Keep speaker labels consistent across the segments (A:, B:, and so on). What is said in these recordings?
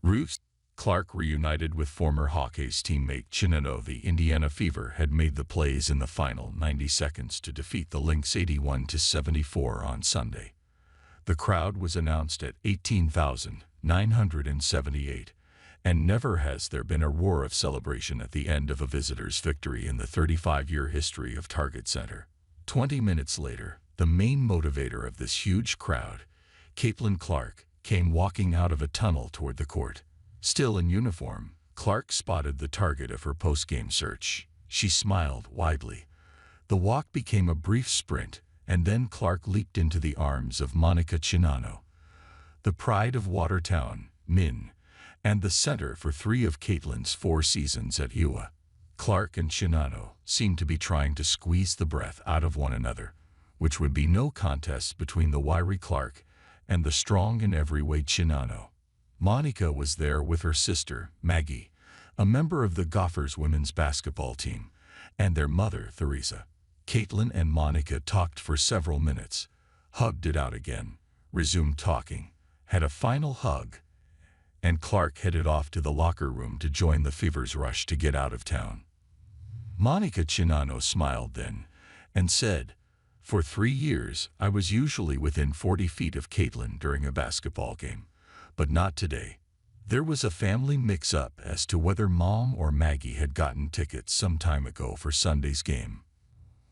A: Reese. Clark reunited with former Hawkeyes teammate Czinano. The Indiana Fever had made the plays in the final 90 seconds to defeat the Lynx 81-74 on Sunday. The crowd was announced at 18,978, and never has there been a roar of celebration at the end of a visitor's victory in the 35-year history of Target Center. 20 minutes later, the main motivator of this huge crowd, Caitlin Clark, came walking out of a tunnel toward the court. Still in uniform, Clark spotted the target of her post-game search. She smiled widely. The walk became a brief sprint, and then Clark leaped into the arms of Monica Czinano, the pride of Watertown, Min, and the center for 3 of Caitlin's 4 seasons at UA. Clark and Czinano seemed to be trying to squeeze the breath out of one another, which would be no contest between the wiry Clark and the strong in every way Czinano. Monica was there with her sister, Maggie, a member of the Gophers women's basketball team, and their mother, Theresa. Caitlin and Monica talked for several minutes, hugged it out again, resumed talking, had a final hug, and Clark headed off to the locker room to join the Fever's rush to get out of town. Monica Czinano smiled then and said, "For 3 years, I was usually within 40 feet of Caitlin during a basketball game. But not today." There was a family mix-up as to whether Mom or Maggie had gotten tickets some time ago for Sunday's game.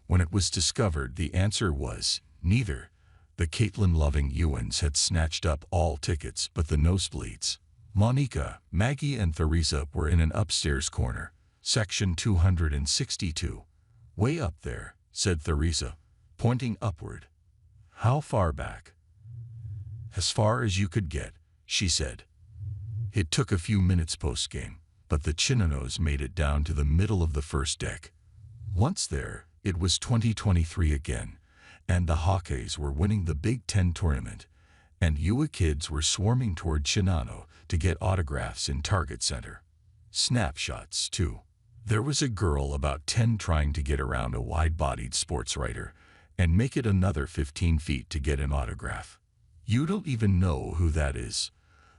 A: When it was discovered, the answer was neither. The Caitlin-loving Ewans had snatched up all tickets but the nosebleeds. Monica, Maggie, and Theresa were in an upstairs corner, section 262. "Way up there," said Theresa, pointing upward. "How far back?" "As far as you could get," she said. It took a few minutes post-game, but the Czinanos made it down to the middle of the first deck. Once there, it was 2023 again, and the Hawkeyes were winning the Big Ten tournament, and UA kids were swarming toward Czinano to get autographs in Target Center. Snapshots, too. There was a girl about 10 trying to get around a wide-bodied sports writer and make it another 15 feet to get an autograph. "You don't even know who that is,"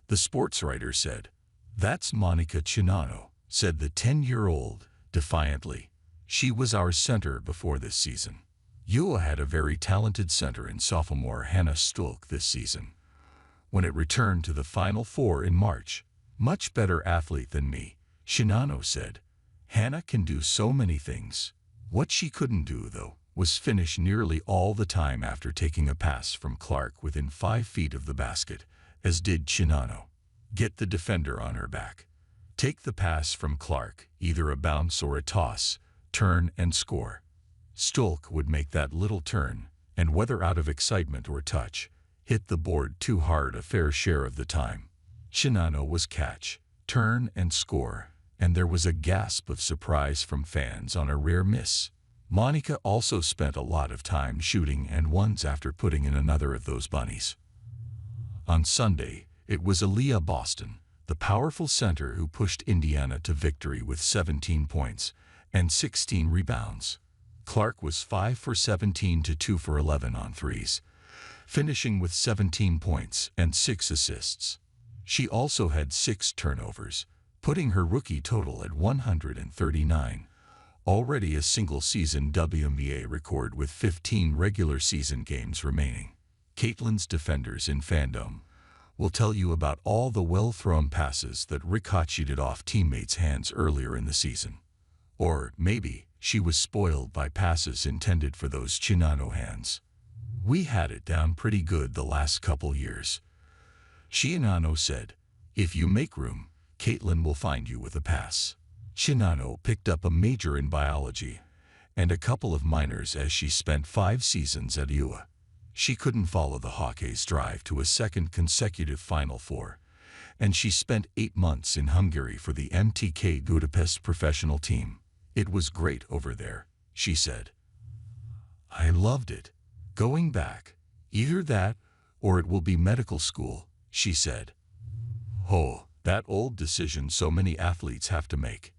A: the sports writer said. "That's Monica Czinano," said the 10-year-old, defiantly. "She was our center before this season." UA had a very talented center in sophomore Hannah Stulk this season. When it returned to the Final Four in March, "Much better athlete than me," Czinano said. "Hannah can do so many things." What she couldn't do, though, was finish nearly all the time after taking a pass from Clark within 5 feet of the basket, as did Czinano. Get the defender on her back. Take the pass from Clark, either a bounce or a toss, turn and score. Stulk would make that little turn, and whether out of excitement or touch, hit the board too hard a fair share of the time. Czinano was catch, turn and score, and there was a gasp of surprise from fans on a rare miss. Monica also spent a lot of time shooting and ones after putting in another of those bunnies. On Sunday, it was Aaliyah Boston, the powerful center who pushed Indiana to victory with 17 points and 16 rebounds. Clark was 5 for 17 to 2 for 11 on threes, finishing with 17 points and 6 assists. She also had 6 turnovers, putting her rookie total at 139. Already a single-season WNBA record with 15 regular season games remaining. Caitlin's defenders in fandom will tell you about all the well-thrown passes that ricocheted off teammates' hands earlier in the season. Or maybe she was spoiled by passes intended for those Czinano hands. "We had it down pretty good the last couple years," Czinano said. "If you make room, Caitlin will find you with a pass." Czinano picked up a major in biology and a couple of minors as she spent 5 seasons at UA. She couldn't follow the Hawkeyes' drive to a second consecutive Final Four, and she spent 8 months in Hungary for the MTK Budapest professional team. "It was great over there," she said. "I loved it. Going back, either that or it will be medical school," she said. "Oh, that old decision so many athletes have to make.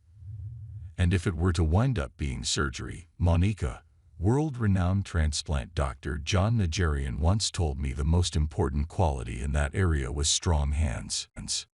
A: And if it were to wind up being surgery," Monica, world-renowned transplant doctor John Nigerian once told me the most important quality in that area was strong hands.